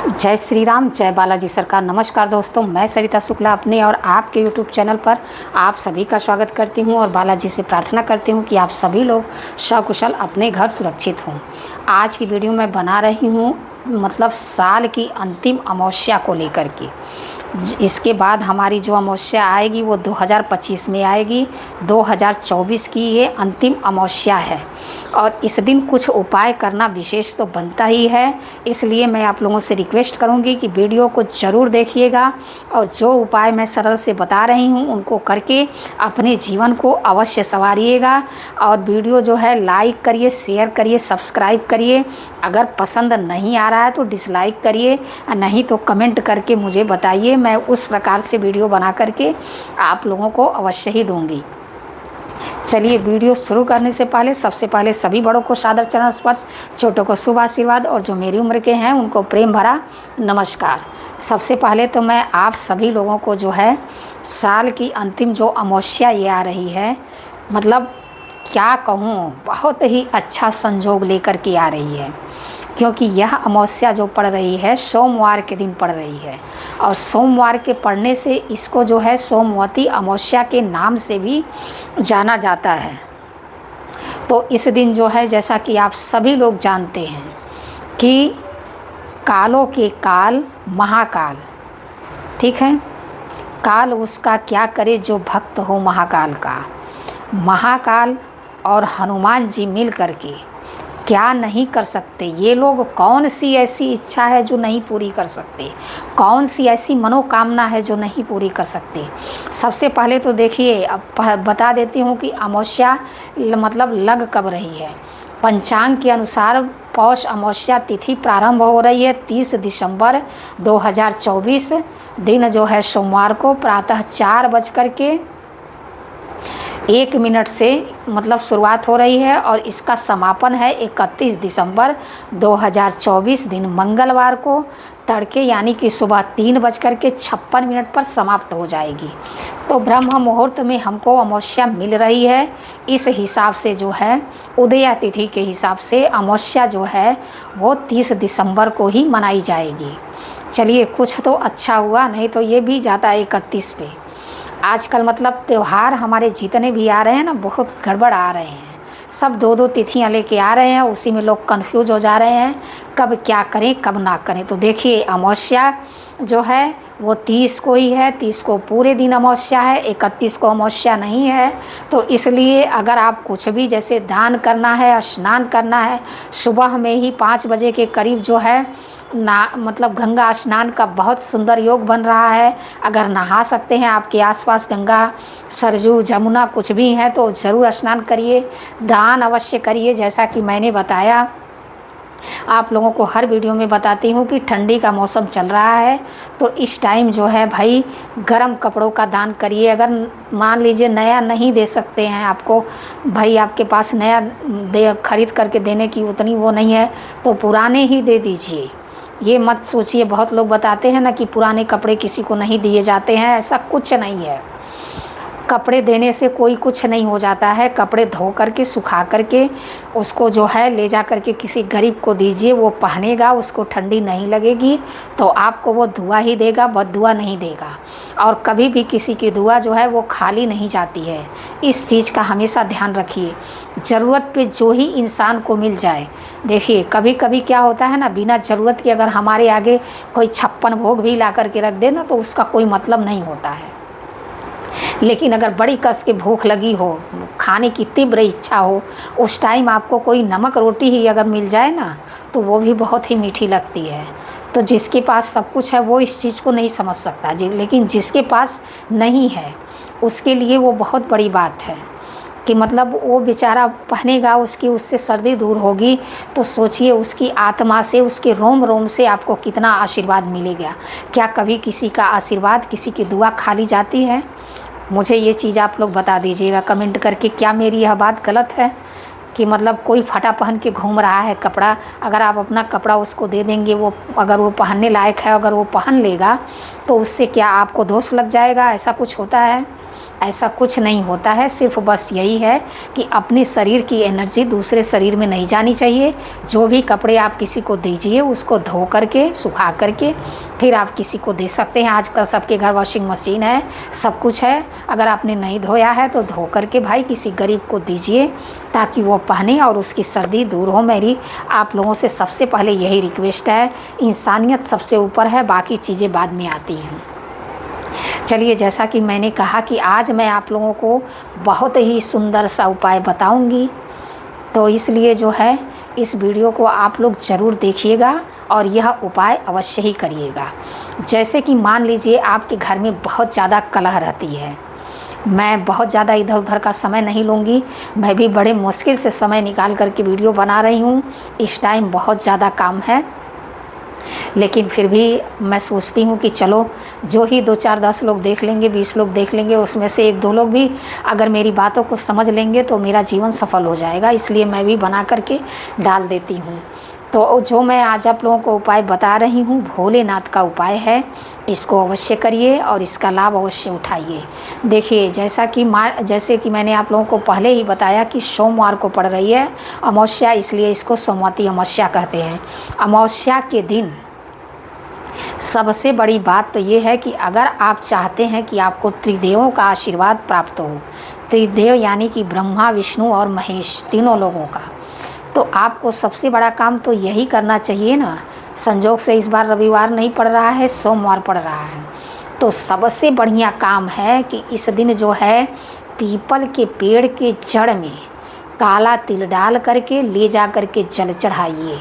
जय श्री राम, जय बालाजी सरकार। नमस्कार दोस्तों, मैं सरिता शुक्ला अपने और आपके YouTube चैनल पर आप सभी का स्वागत करती हूं और बालाजी से प्रार्थना करती हूं कि आप सभी लोग सकुशल अपने घर सुरक्षित हों। आज की वीडियो मैं बना रही हूं मतलब साल की अंतिम अमावस्या को लेकर के। इसके बाद हमारी जो अमावस्या आएगी वो 2025 में आएगी। 2024 की ये अंतिम अमावस्या है और इस दिन कुछ उपाय करना विशेष तो बनता ही है। इसलिए मैं आप लोगों से रिक्वेस्ट करूंगी कि वीडियो को ज़रूर देखिएगा और जो उपाय मैं सरल से बता रही हूं उनको करके अपने जीवन को अवश्य संवारिएगा। और वीडियो जो है लाइक करिए, शेयर करिए, सब्सक्राइब करिए। अगर पसंद नहीं आ रहा है तो डिसलाइक करिए, नहीं तो कमेंट करके मुझे बताइए। मैं उस प्रकार से वीडियो बना करके आप लोगों को अवश्य ही दूंगी। चलिए वीडियो शुरू करने से पहले सबसे पहले सभी बड़ों को सादर चरण स्पर्श, छोटों को शुभ आशीर्वाद और जो मेरी उम्र के हैं उनको प्रेम भरा नमस्कार। सबसे पहले तो मैं आप सभी लोगों को जो है साल की अंतिम जो अमावस्या ये आ रही है, मतलब क्या कहूँ, बहुत ही अच्छा संजोग लेकर के आ रही है। क्योंकि यह अमावस्या जो पड़ रही है सोमवार के दिन पड़ रही है और सोमवार के पड़ने से इसको जो है सोमवती अमावस्या के नाम से भी जाना जाता है। तो इस दिन जो है, जैसा कि आप सभी लोग जानते हैं कि कालों के काल महाकाल, ठीक है। काल उसका क्या करे जो भक्त हो महाकाल का। महाकाल और हनुमान जी मिल करके क्या नहीं कर सकते। ये लोग कौन सी ऐसी इच्छा है जो नहीं पूरी कर सकते, कौन सी ऐसी मनोकामना है जो नहीं पूरी कर सकते। सबसे पहले तो देखिए, अब बता देती हूँ कि अमावस्या मतलब लग कब रही है। पंचांग के अनुसार पौष अमावस्या तिथि प्रारंभ हो रही है 30 दिसंबर 2024 दिन जो है सोमवार को प्रातः 4:01 से मतलब शुरुआत हो रही है और इसका समापन है 31 दिसंबर 2024 दिन मंगलवार को तड़के यानी कि सुबह 3:56 पर समाप्त हो जाएगी। तो ब्रह्म मुहूर्त में हमको अमावस्या मिल रही है। इस हिसाब से जो है उदया तिथि के हिसाब से अमावस्या जो है वो 30 दिसंबर को ही मनाई जाएगी। चलिए कुछ तो अच्छा हुआ, नहीं तो ये भी जाता है 31 पे। आजकल मतलब त्यौहार हमारे जितने भी आ रहे हैं ना, बहुत गड़बड़ आ रहे हैं। सब दो दो तिथियां लेके आ रहे हैं, उसी में लोग कंफ्यूज हो जा रहे हैं कब क्या करें कब ना करें। तो देखिए अमावस्या जो है वो 30 को ही है, 30 को पूरे दिन अमावस्या है, 31 को अमावस्या नहीं है। तो इसलिए अगर आप कुछ भी जैसे दान करना है, स्नान करना है, सुबह में ही 5 बजे के करीब जो है ना, मतलब गंगा स्नान का बहुत सुंदर योग बन रहा है। अगर नहा सकते हैं, आपके आसपास गंगा, सरजू, जमुना कुछ भी हैं तो ज़रूर स्नान करिए, दान अवश्य करिए। जैसा कि मैंने बताया, आप लोगों को हर वीडियो में बताती हूँ कि ठंडी का मौसम चल रहा है तो इस टाइम जो है भाई गर्म कपड़ों का दान करिए। अगर मान लीजिए नया नहीं दे सकते हैं, आपको भाई आपके पास नया खरीद करके देने की उतनी वो नहीं है तो पुराने ही दे दीजिए। ये मत सोचिए, बहुत लोग बताते हैं ना कि पुराने कपड़े किसी को नहीं दिए जाते हैं, ऐसा कुछ नहीं है। कपड़े देने से कोई कुछ नहीं हो जाता है। कपड़े धो करके सुखा करके उसको जो है ले जा करके किसी गरीब को दीजिए, वो पहनेगा, उसको ठंडी नहीं लगेगी तो आपको वो दुआ ही देगा, बद्दुआ नहीं देगा। और कभी भी किसी की दुआ जो है वो खाली नहीं जाती है। इस चीज़ का हमेशा ध्यान रखिए। ज़रूरत पे जो ही इंसान को मिल जाए। देखिए कभी कभी क्या होता है ना, बिना ज़रूरत के अगर हमारे आगे कोई 56 भोग भी ला करके रख दे ना तो उसका कोई मतलब नहीं होता है। लेकिन अगर बड़ी कस के भूख लगी हो, खाने की तीव्र इच्छा हो, उस टाइम आपको कोई नमक रोटी ही अगर मिल जाए ना तो वो भी बहुत ही मीठी लगती है। तो जिसके पास सब कुछ है वो इस चीज़ को नहीं समझ सकता जी, लेकिन जिसके पास नहीं है उसके लिए वो बहुत बड़ी बात है कि मतलब वो बेचारा पहनेगा, उसकी उससे सर्दी दूर होगी। तो सोचिए उसकी आत्मा से, उसके रोम रोम से आपको कितना आशीर्वाद मिलेगा। क्या कभी किसी का आशीर्वाद, किसी की दुआ खाली जाती है? मुझे ये चीज़ आप लोग बता दीजिएगा कमेंट करके। क्या मेरी यह बात गलत है कि मतलब कोई फटा पहन के घूम रहा है कपड़ा, अगर आप अपना कपड़ा उसको दे देंगे, वो अगर वो पहनने लायक है, अगर वो पहन लेगा तो उससे क्या आपको दोष लग जाएगा? ऐसा कुछ होता है? ऐसा कुछ नहीं होता है। सिर्फ बस यही है कि अपने शरीर की एनर्जी दूसरे शरीर में नहीं जानी चाहिए। जो भी कपड़े आप किसी को दीजिए उसको धो करके सुखा करके फिर आप किसी को दे सकते हैं। आजकल सबके घर वॉशिंग मशीन है, सब कुछ है। अगर आपने नहीं धोया है तो धो करके भाई किसी गरीब को दीजिए ताकि वो पहने और उसकी सर्दी दूर हो। मेरी आप लोगों से सबसे पहले यही रिक्वेस्ट है। इंसानियत सबसे ऊपर है, बाकी चीज़ें बाद में आती हैं। चलिए, जैसा कि मैंने कहा कि आज मैं आप लोगों को बहुत ही सुंदर सा उपाय बताऊंगी, तो इसलिए जो है इस वीडियो को आप लोग ज़रूर देखिएगा और यह उपाय अवश्य ही करिएगा। जैसे कि मान लीजिए आपके घर में बहुत ज़्यादा कलह रहती है। मैं बहुत ज़्यादा इधर उधर का समय नहीं लूँगी, मैं भी बड़े मुश्किल से समय निकाल करके वीडियो बना रही हूँ। इस टाइम बहुत ज़्यादा काम है, लेकिन फिर भी मैं सोचती हूँ कि चलो जो ही 2 4 10 लोग देख लेंगे, 20 लोग देख लेंगे, उसमें से 1 2 लोग भी अगर मेरी बातों को समझ लेंगे तो मेरा जीवन सफल हो जाएगा। इसलिए मैं भी बना करके डाल देती हूँ। तो जो मैं आज आप लोगों को उपाय बता रही हूँ भोलेनाथ का उपाय है। इसको अवश्य करिए और इसका लाभ अवश्य उठाइए। देखिए, जैसे कि मैंने आप लोगों को पहले ही बताया कि सोमवार को पड़ रही है अमावस्या, इसलिए इसको सोमवती अमावस्या कहते हैं। अमावस्या के दिन सबसे बड़ी बात तो ये है कि अगर आप चाहते हैं कि आपको त्रिदेवों का आशीर्वाद प्राप्त हो, त्रिदेव यानी कि ब्रह्मा, विष्णु और महेश, तीनों लोगों का, तो आपको सबसे बड़ा काम तो यही करना चाहिए ना। संजोग से इस बार रविवार नहीं पड़ रहा है, सोमवार पड़ रहा है, तो सबसे बढ़िया काम है कि इस दिन जो है पीपल के पेड़ के जड़ में काला तिल डाल करके ले जा करके जल चढ़ाइए।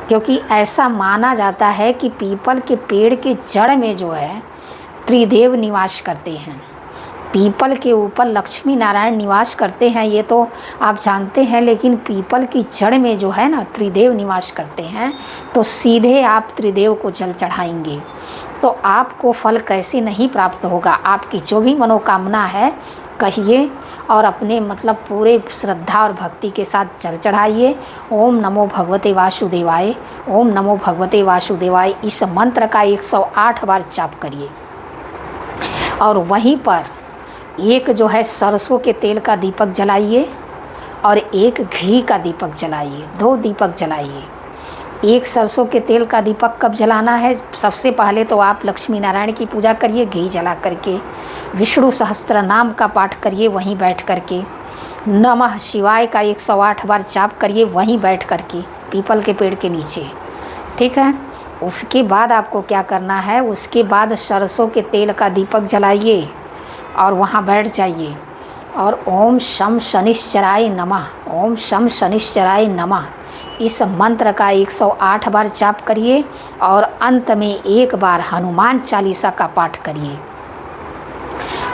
क्योंकि ऐसा माना जाता है कि पीपल के पेड़ के जड़ में जो है त्रिदेव निवास करते हैं। पीपल के ऊपर लक्ष्मी नारायण निवास करते हैं, ये तो आप जानते हैं, लेकिन पीपल की जड़ में जो है ना त्रिदेव निवास करते हैं। तो सीधे आप त्रिदेव को जल चढ़ाएंगे तो आपको फल कैसे नहीं प्राप्त होगा। आपकी जो भी मनोकामना है कहिए और अपने मतलब पूरे श्रद्धा और भक्ति के साथ जल चढ़ाइए। ओम नमो भगवते वासुदेवाय, ओम नमो भगवते वासुदेवाय, इस मंत्र का 108 बार जाप करिए। और वहीं पर एक जो है सरसों के तेल का दीपक जलाइए और एक घी का दीपक जलाइए, 2 दीपक जलाइए। एक सरसों के तेल का दीपक कब जलाना है? सबसे पहले तो आप लक्ष्मी नारायण की पूजा करिए घी जला करके, विष्णु सहस्त्र नाम का पाठ करिए वहीं बैठ करके, नमः शिवाय का 108 बार जाप करिए वहीं बैठ करके पीपल के पेड़ के नीचे, ठीक है। उसके बाद आपको क्या करना है, उसके बाद सरसों के तेल का दीपक जलाइए और वहाँ बैठ जाइए और ओम शम शनिश्चराय नमः, ओम शम शनिश्चराय नमः, इस मंत्र का 108 बार जाप करिए और अंत में एक बार हनुमान चालीसा का पाठ करिए।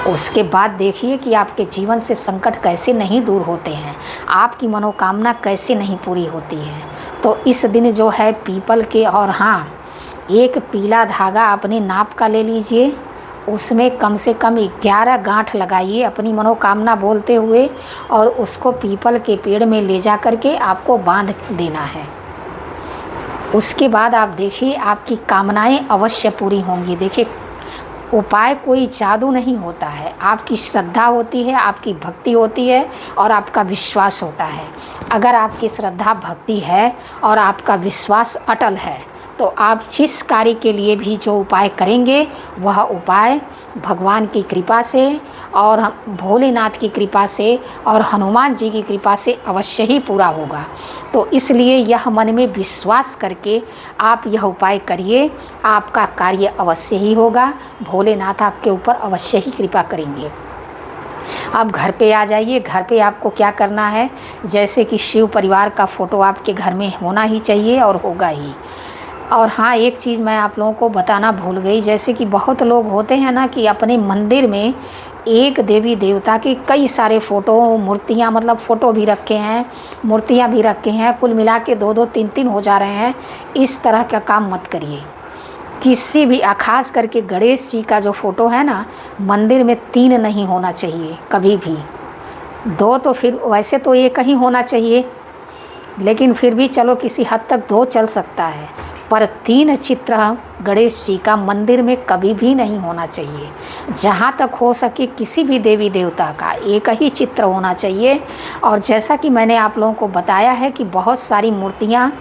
उसके बाद देखिए कि आपके जीवन से संकट कैसे नहीं दूर होते हैं, आपकी मनोकामना कैसे नहीं पूरी होती है। तो इस दिन जो है पीपल के, और हाँ, एक पीला धागा अपने नाप का ले लीजिए, उसमें कम से कम 11 गांठ लगाइए अपनी मनोकामना बोलते हुए और उसको पीपल के पेड़ में ले जा करके आपको बांध देना है। उसके बाद आप देखिए आपकी कामनाएं अवश्य पूरी होंगी। देखिए, उपाय कोई जादू नहीं होता है, आपकी श्रद्धा होती है, आपकी भक्ति होती है और आपका विश्वास होता है। अगर आपकी श्रद्धा भक्ति है और आपका विश्वास अटल है तो आप जिस कार्य के लिए भी जो उपाय करेंगे वह उपाय भगवान की कृपा से और भोलेनाथ की कृपा से और हनुमान जी की कृपा से अवश्य ही पूरा होगा। तो इसलिए यह मन में विश्वास करके आप यह उपाय करिए, आपका कार्य अवश्य ही होगा, भोलेनाथ आपके ऊपर अवश्य ही कृपा करेंगे। अब घर पे आ जाइए। घर पे आपको क्या करना है, जैसे कि शिव परिवार का फ़ोटो आपके घर में होना ही चाहिए और होगा ही। और हाँ, एक चीज़ मैं आप लोगों को बताना भूल गई, जैसे कि बहुत लोग होते हैं ना कि अपने मंदिर में एक देवी देवता की कई सारे फ़ोटो मूर्तियाँ, मतलब फ़ोटो भी रखे हैं, मूर्तियाँ भी रखे हैं, कुल मिला के 2-2 3-3 हो जा रहे हैं। इस तरह का काम मत करिए किसी भी, खास करके गणेश जी का जो फ़ोटो है ना, मंदिर में 3 नहीं होना चाहिए कभी भी। 2 तो फिर वैसे तो एक ही होना चाहिए, लेकिन फिर भी चलो किसी हद तक 2 चल सकता है। पर 3 चित्र गणेश जी का मंदिर में कभी भी नहीं होना चाहिए। जहाँ तक हो सके किसी भी देवी देवता का एक ही चित्र होना चाहिए। और जैसा कि मैंने आप लोगों को बताया है कि बहुत सारी मूर्तियाँ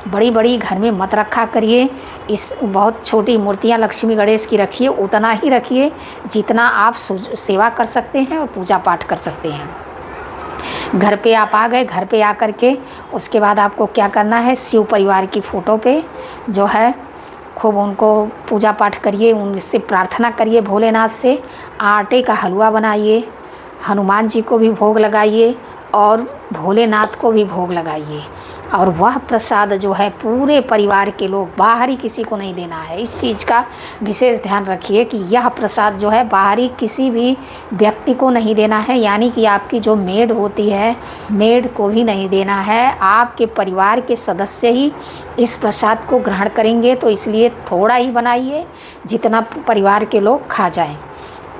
बड़ी बड़ी घर में मत रखा करिए। इस बहुत छोटी मूर्तियाँ लक्ष्मी गणेश की रखिए, उतना ही रखिए जितना आप सेवा कर सकते हैं और पूजा पाठ कर सकते हैं। घर पे आप आ गए, घर पे आकर के उसके बाद आपको क्या करना है, शिव परिवार की फ़ोटो पे जो है खूब उनको पूजा पाठ करिए, उनसे प्रार्थना करिए भोलेनाथ से। आटे का हलवा बनाइए, हनुमान जी को भी भोग लगाइए और भोलेनाथ को भी भोग लगाइए। और वह प्रसाद जो है पूरे परिवार के लोग, बाहरी किसी को नहीं देना है। इस चीज़ का विशेष ध्यान रखिए कि यह प्रसाद जो है बाहरी किसी भी व्यक्ति को नहीं देना है, यानी कि आपकी जो मेड होती है, मेड को भी नहीं देना है। आपके परिवार के सदस्य ही इस प्रसाद को ग्रहण करेंगे, तो इसलिए थोड़ा ही बनाइए जितना परिवार के लोग खा जाएं।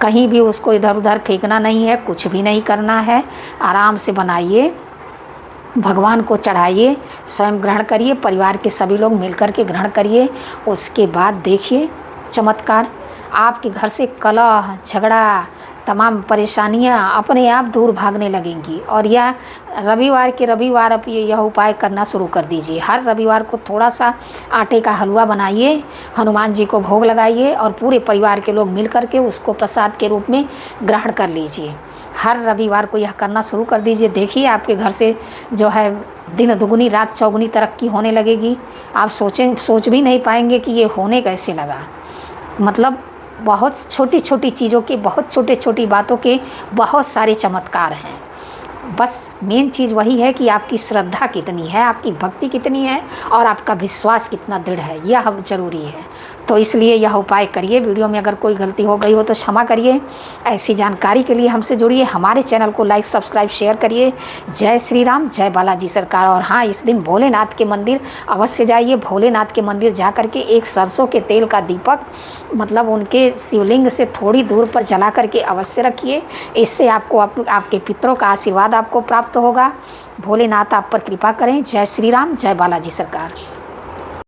कहीं भी उसको इधर उधर फेंकना नहीं है, कुछ भी नहीं करना है। आराम से बनाइए, भगवान को चढ़ाइए, स्वयं ग्रहण करिए, परिवार के सभी लोग मिलकर के ग्रहण करिए। उसके बाद देखिए चमत्कार, आपके घर से कलह झगड़ा तमाम परेशानियां अपने आप दूर भागने लगेंगी। और यह रविवार के रविवार आप यह उपाय करना शुरू कर दीजिए। हर रविवार को थोड़ा सा आटे का हलवा बनाइए, हनुमान जी को भोग लगाइए और पूरे परिवार के लोग मिल कर के उसको प्रसाद के रूप में ग्रहण कर लीजिए। हर रविवार को यह करना शुरू कर दीजिए। देखिए आपके घर से जो है दिन दुगुनी रात चौगुनी तरक्की होने लगेगी। आप सोच भी नहीं पाएंगे कि ये होने कैसे लगा। मतलब बहुत छोटी छोटी चीज़ों के, बहुत छोटी छोटी बातों के बहुत सारे चमत्कार हैं। बस मेन चीज़ वही है कि आपकी श्रद्धा कितनी है, आपकी भक्ति कितनी है और आपका विश्वास कितना दृढ़ है, यह ज़रूरी है। तो इसलिए यह उपाय करिए। वीडियो में अगर कोई गलती हो गई हो तो क्षमा करिए। ऐसी जानकारी के लिए हमसे जुड़िए, हमारे चैनल को लाइक सब्सक्राइब शेयर करिए। जय श्री राम, जय बालाजी सरकार। और हाँ, इस दिन भोलेनाथ के मंदिर अवश्य जाइए। भोलेनाथ के मंदिर जा कर के एक सरसों के तेल का दीपक मतलब उनके शिवलिंग से थोड़ी दूर पर जला करके अवश्य रखिए। इससे आपको आपके पितरों का आशीर्वाद आपको प्राप्त होगा। भोलेनाथ आप पर कृपा करें। जय श्री राम, जय बालाजी सरकार।